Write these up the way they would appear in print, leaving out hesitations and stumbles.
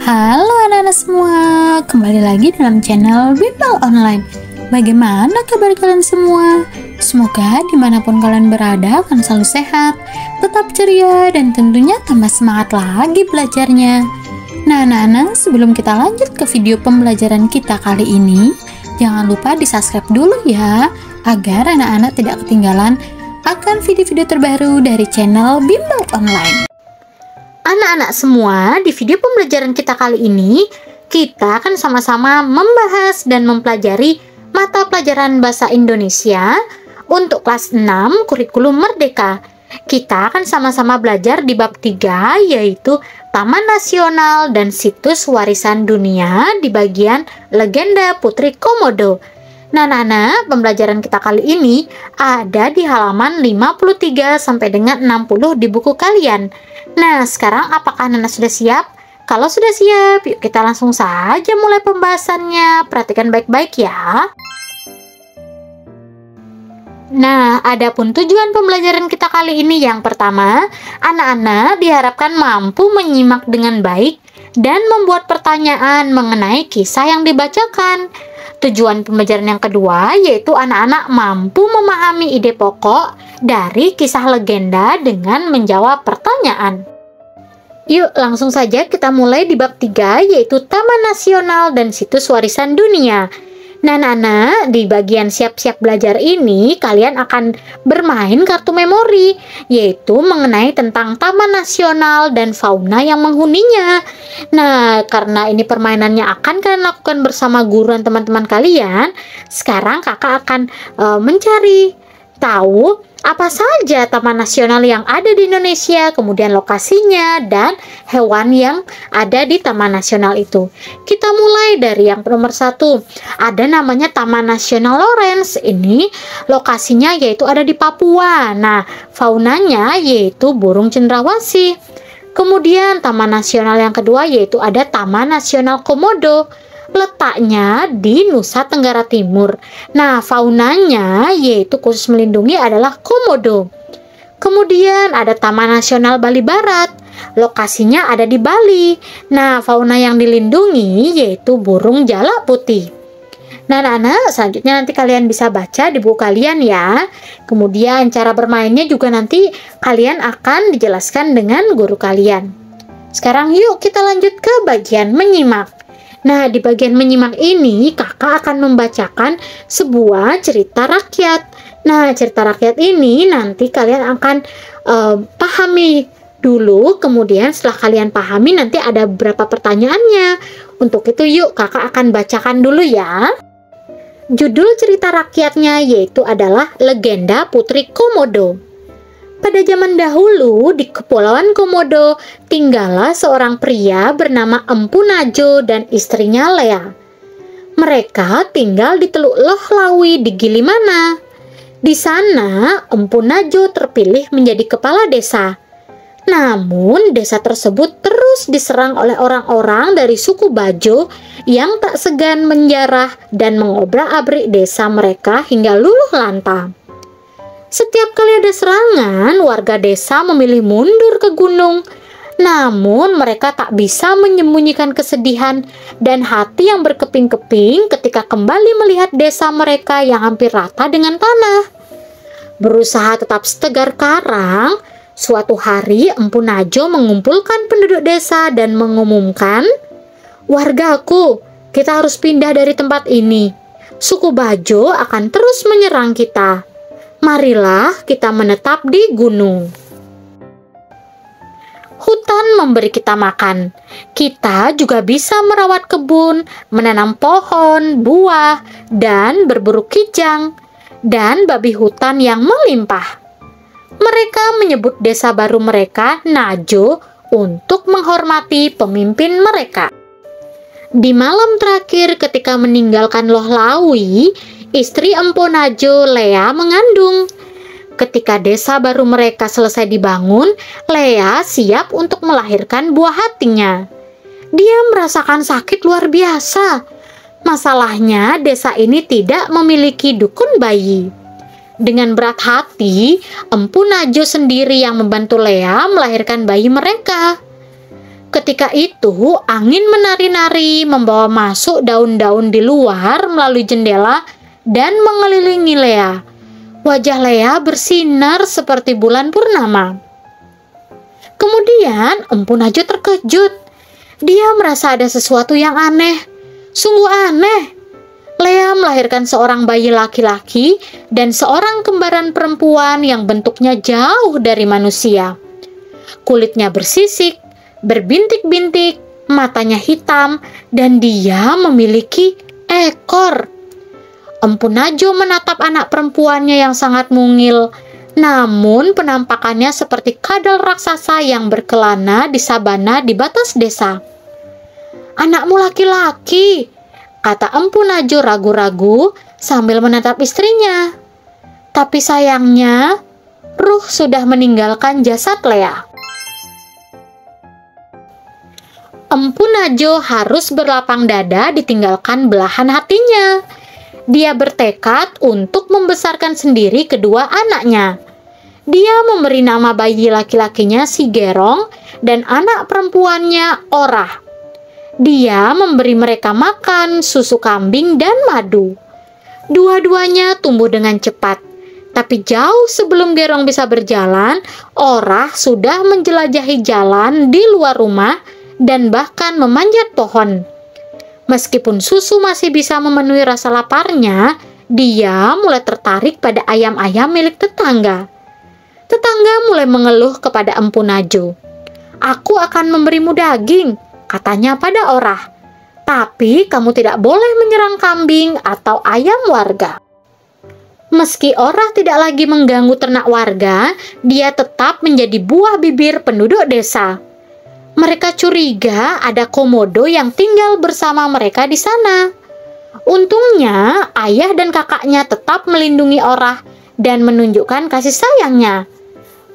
Halo anak-anak semua, kembali lagi dalam channel Bimbel Online. Bagaimana kabar kalian semua? Semoga dimanapun kalian berada akan selalu sehat, tetap ceria, dan tentunya tambah semangat lagi belajarnya. Nah anak-anak, sebelum kita lanjut ke video pembelajaran kita kali ini, jangan lupa di subscribe dulu ya, agar anak-anak tidak ketinggalan akan video-video terbaru dari channel Bimbel Online. Anak-anak semua, di video pembelajaran kita kali ini, kita akan sama-sama membahas dan mempelajari mata pelajaran Bahasa Indonesia untuk kelas 6 Kurikulum Merdeka. Kita akan sama-sama belajar di bab 3, yaitu Taman Nasional dan Situs Warisan Dunia di bagian Legenda Putri Komodo. Nah, anak-anak, pembelajaran kita kali ini ada di halaman 53 sampai dengan 60 di buku kalian. Nah, sekarang apakah anak-anak sudah siap? Kalau sudah siap, yuk kita langsung saja mulai pembahasannya. Perhatikan baik-baik ya. Nah, adapun tujuan pembelajaran kita kali ini yang pertama, anak-anak diharapkan mampu menyimak dengan baik dan membuat pertanyaan mengenai kisah yang dibacakan. Tujuan pembelajaran yang kedua yaitu anak-anak mampu memahami ide pokok dari kisah legenda dengan menjawab pertanyaan. Yuk langsung saja kita mulai di bab 3 yaitu Taman Nasional dan Situs Warisan Dunia. Nah anak-anak, di bagian siap-siap belajar ini kalian akan bermain kartu memori, yaitu mengenai tentang Taman Nasional dan fauna yang menghuninya. Nah, karena ini permainannya akan kalian lakukan bersama guru dan teman-teman kalian, sekarang kakak akan mencari tahu apa saja taman nasional yang ada di Indonesia, kemudian lokasinya, dan hewan yang ada di taman nasional itu. Kita mulai dari yang nomor 1. Ada namanya Taman Nasional Lawrence. Ini lokasinya yaitu ada di Papua. Nah, faunanya yaitu burung cendrawasih. Kemudian Taman Nasional yang kedua yaitu ada Taman Nasional Komodo. Letaknya di Nusa Tenggara Timur. Nah, faunanya yaitu khusus melindungi adalah komodo. Kemudian ada Taman Nasional Bali Barat. Lokasinya ada di Bali. Nah, fauna yang dilindungi yaitu burung jalak putih. Nah, anak-anak, selanjutnya nanti kalian bisa baca di buku kalian ya. Kemudian cara bermainnya juga nanti kalian akan dijelaskan dengan guru kalian. Sekarang yuk kita lanjut ke bagian menyimak. Nah, di bagian menyimak ini, kakak akan membacakan sebuah cerita rakyat. Nah, cerita rakyat ini nanti kalian akan pahami dulu, kemudian setelah kalian pahami nanti ada beberapa pertanyaannya. Untuk itu yuk kakak akan bacakan dulu ya. Judul cerita rakyatnya yaitu adalah Legenda Putri Komodo. Pada zaman dahulu, di Kepulauan Komodo, tinggallah seorang pria bernama Empu Najo dan istrinya Lea. Mereka tinggal di Teluk Loh Lawi di Gilimana. Di sana, Empu Najo terpilih menjadi kepala desa. Namun, desa tersebut terus diserang oleh orang-orang dari suku Bajo yang tak segan menjarah dan mengobrak-abrik desa mereka hingga luluh lantak. Setiap kali ada serangan, warga desa memilih mundur ke gunung. Namun mereka tak bisa menyembunyikan kesedihan dan hati yang berkeping-keping ketika kembali melihat desa mereka yang hampir rata dengan tanah. Berusaha tetap setegar karang, suatu hari Empu Najo mengumpulkan penduduk desa dan mengumumkan, "Wargaku, kita harus pindah dari tempat ini. Suku Bajo akan terus menyerang kita. Marilah kita menetap di gunung. Hutan memberi kita makan. Kita juga bisa merawat kebun, menanam pohon, buah, dan berburu kijang, dan babi hutan yang melimpah." Mereka menyebut desa baru mereka Najo untuk menghormati pemimpin mereka. Di malam terakhir ketika meninggalkan Loh Lawi, istri Empu Najo, Lea, mengandung. Ketika desa baru mereka selesai dibangun, Lea siap untuk melahirkan buah hatinya. Dia merasakan sakit luar biasa. Masalahnya, desa ini tidak memiliki dukun bayi. Dengan berat hati, Empu Najo sendiri yang membantu Lea melahirkan bayi mereka. Ketika itu, angin menari-nari membawa masuk daun-daun di luar melalui jendela dan mengelilingi Lea. Wajah Lea bersinar seperti bulan purnama. Kemudian Empu Najwa terkejut. Dia merasa ada sesuatu yang aneh. Sungguh aneh. Lea melahirkan seorang bayi laki-laki dan seorang kembaran perempuan yang bentuknya jauh dari manusia. Kulitnya bersisik, berbintik-bintik, matanya hitam, dan dia memiliki ekor. Empu Najwa menatap anak perempuannya yang sangat mungil, namun penampakannya seperti kadal raksasa yang berkelana di sabana di batas desa. "Anakmu laki-laki," kata Empu Najwa ragu-ragu sambil menatap istrinya. Tapi sayangnya, ruh sudah meninggalkan jasad Lea. Empu Najwa harus berlapang dada ditinggalkan belahan hatinya. Dia bertekad untuk membesarkan sendiri kedua anaknya. Dia memberi nama bayi laki-lakinya Sigerong dan anak perempuannya Orah. Dia memberi mereka makan susu kambing dan madu. Dua-duanya tumbuh dengan cepat. Tapi jauh sebelum Gerong bisa berjalan, Orah sudah menjelajahi jalan di luar rumah dan bahkan memanjat pohon. Meskipun susu masih bisa memenuhi rasa laparnya, dia mulai tertarik pada ayam-ayam milik tetangga. Tetangga mulai mengeluh kepada Empu Najwa. "Aku akan memberimu daging," katanya pada Orah. "Tapi kamu tidak boleh menyerang kambing atau ayam warga." Meski Orah tidak lagi mengganggu ternak warga, dia tetap menjadi buah bibir penduduk desa. Mereka curiga ada komodo yang tinggal bersama mereka di sana. Untungnya, ayah dan kakaknya tetap melindungi Orah dan menunjukkan kasih sayangnya.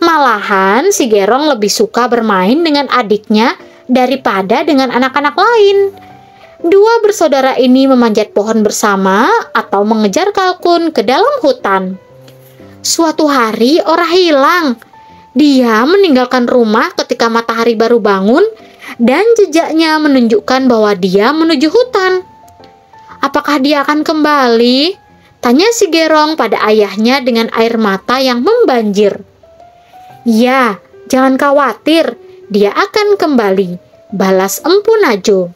Malahan, si Gerong lebih suka bermain dengan adiknya daripada dengan anak-anak lain. Dua bersaudara ini memanjat pohon bersama atau mengejar kalkun ke dalam hutan. Suatu hari, Orah hilang. Dia meninggalkan rumah ketika matahari baru bangun dan jejaknya menunjukkan bahwa dia menuju hutan. "Apakah dia akan kembali?" tanya si Gerong pada ayahnya dengan air mata yang membanjir. "Ya, jangan khawatir, dia akan kembali," balas Empu Najwa.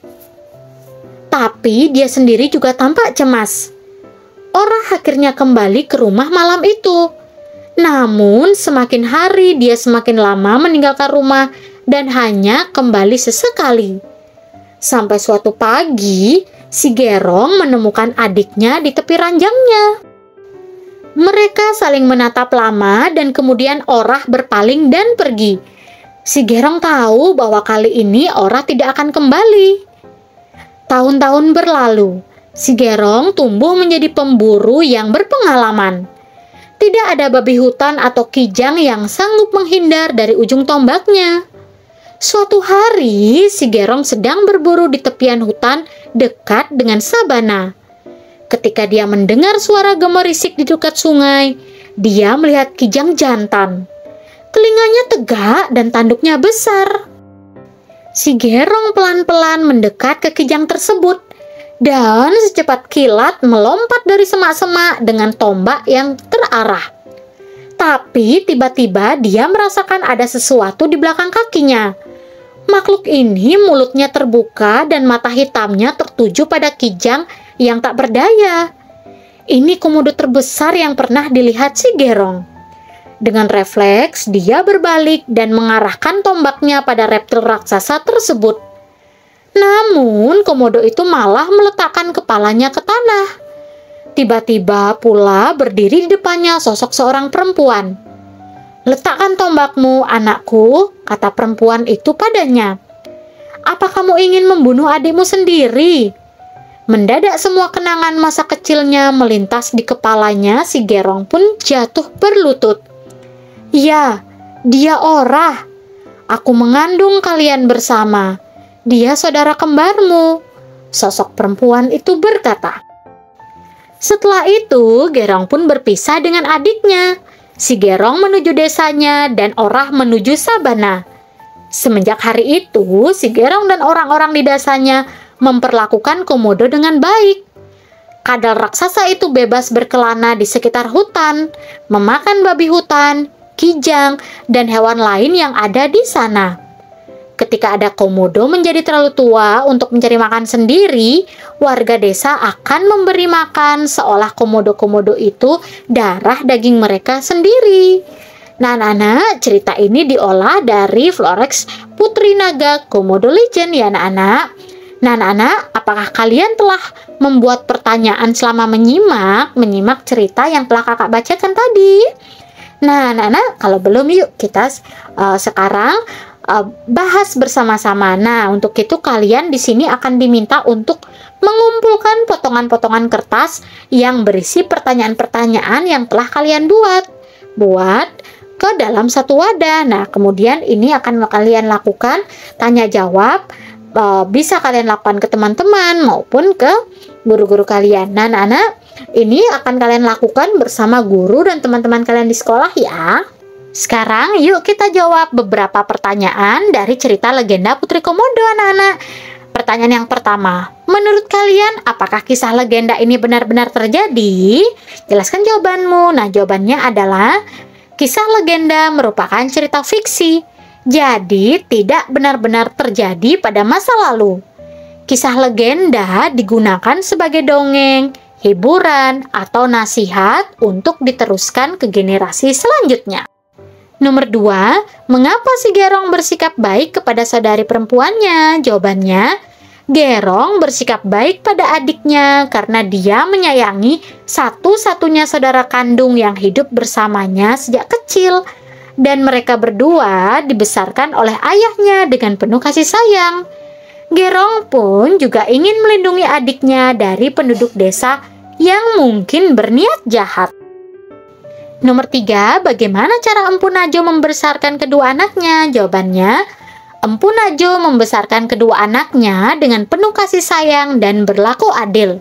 Tapi dia sendiri juga tampak cemas. Orah akhirnya kembali ke rumah malam itu. Namun semakin hari dia semakin lama meninggalkan rumah dan hanya kembali sesekali. Sampai suatu pagi, si Gerong menemukan adiknya di tepi ranjangnya. Mereka saling menatap lama dan kemudian Orah berpaling dan pergi. Si Gerong tahu bahwa kali ini Orah tidak akan kembali. Tahun-tahun berlalu, si Gerong tumbuh menjadi pemburu yang berpengalaman. Tidak ada babi hutan atau kijang yang sanggup menghindar dari ujung tombaknya. Suatu hari, si Gerong sedang berburu di tepian hutan dekat dengan sabana. Ketika dia mendengar suara gemerisik di dekat sungai, dia melihat kijang jantan. Telinganya tegak dan tanduknya besar. Si Gerong pelan-pelan mendekat ke kijang tersebut dan secepat kilat melompat dari semak-semak dengan tombak yang terarah. Tapi tiba-tiba dia merasakan ada sesuatu di belakang kakinya. Makhluk ini mulutnya terbuka dan mata hitamnya tertuju pada kijang yang tak berdaya. Ini komodo terbesar yang pernah dilihat si Gerong. Dengan refleks, dia berbalik dan mengarahkan tombaknya pada reptil raksasa tersebut. Namun, komodo itu malah meletakkan kepalanya ke tanah. Tiba-tiba pula berdiri di depannya sosok seorang perempuan. "Letakkan tombakmu, anakku," kata perempuan itu padanya. "Apa kamu ingin membunuh adikmu sendiri?" Mendadak semua kenangan masa kecilnya melintas di kepalanya. Si Gerong pun jatuh berlutut. "Ya, dia Orah. Aku mengandung kalian bersama. Dia saudara kembarmu," sosok perempuan itu berkata. Setelah itu, Gerong pun berpisah dengan adiknya. Si Gerong menuju desanya dan Orah menuju sabana. Semenjak hari itu, si Gerong dan orang-orang di desanya memperlakukan komodo dengan baik. Kadal raksasa itu bebas berkelana di sekitar hutan, memakan babi hutan, kijang, dan hewan lain yang ada di sana. Ketika ada komodo menjadi terlalu tua untuk mencari makan sendiri, warga desa akan memberi makan seolah komodo-komodo itu darah daging mereka sendiri. Nah, anak-anak, cerita ini diolah dari Florex Putri Naga Komodo Legend ya, anak-anak. Nah, anak-anak, apakah kalian telah membuat pertanyaan selama menyimak cerita yang telah kakak bacakan tadi? Nah, anak-anak, kalau belum, yuk kita sekarang bahas bersama-sama. Nah, untuk itu kalian di sini akan diminta untuk mengumpulkan potongan-potongan kertas yang berisi pertanyaan-pertanyaan yang telah kalian buat ke dalam satu wadah. Nah, kemudian ini akan kalian lakukan tanya jawab. Bisa kalian lakukan ke teman-teman maupun ke guru-guru kalian. Nah, anak-anak, ini akan kalian lakukan bersama guru dan teman-teman kalian di sekolah ya. Sekarang yuk kita jawab beberapa pertanyaan dari cerita legenda Putri Komodo, anak-anak. Pertanyaan yang pertama, menurut kalian apakah kisah legenda ini benar-benar terjadi? Jelaskan jawabanmu. Nah, jawabannya adalah kisah legenda merupakan cerita fiksi. Jadi tidak benar-benar terjadi pada masa lalu. Kisah legenda digunakan sebagai dongeng, hiburan, atau nasihat untuk diteruskan ke generasi selanjutnya. Nomor 2, mengapa si Gerong bersikap baik kepada saudari perempuannya? Jawabannya, Gerong bersikap baik pada adiknya karena dia menyayangi satu-satunya saudara kandung yang hidup bersamanya sejak kecil. Dan mereka berdua dibesarkan oleh ayahnya dengan penuh kasih sayang. Gerong pun juga ingin melindungi adiknya dari penduduk desa yang mungkin berniat jahat. Nomor 3, bagaimana cara Empu Najo membesarkan kedua anaknya? Jawabannya, Empu Najo membesarkan kedua anaknya dengan penuh kasih sayang dan berlaku adil.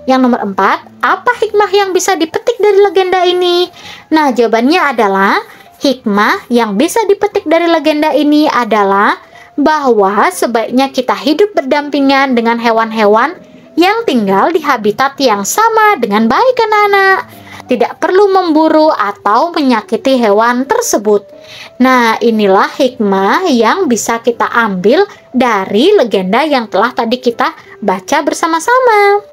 Yang nomor 4, apa hikmah yang bisa dipetik dari legenda ini? Nah, jawabannya adalah, hikmah yang bisa dipetik dari legenda ini adalah bahwa sebaiknya kita hidup berdampingan dengan hewan-hewan yang tinggal di habitat yang sama dengan baik, anak-anak. Tidak perlu memburu atau menyakiti hewan tersebut. Nah, inilah hikmah yang bisa kita ambil dari legenda yang telah tadi kita baca bersama-sama.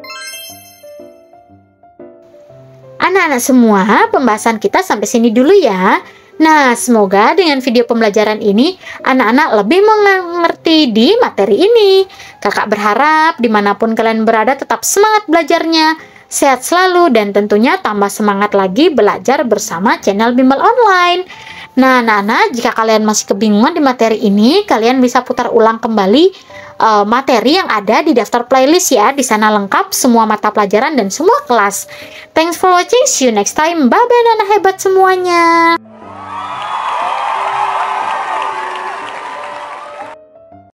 Anak-anak semua, pembahasan kita sampai sini dulu ya. Nah, semoga dengan video pembelajaran ini, anak-anak lebih mengerti di materi ini. Kakak berharap dimanapun kalian berada tetap semangat belajarnya, sehat selalu, dan tentunya tambah semangat lagi belajar bersama channel Bimbel Online. Nah, anak-anak, jika kalian masih kebingungan di materi ini, kalian bisa putar ulang kembali materi yang ada di daftar playlist ya. Di sana lengkap semua mata pelajaran dan semua kelas. Thanks for watching, see you next time. Bye-bye anak hebat semuanya.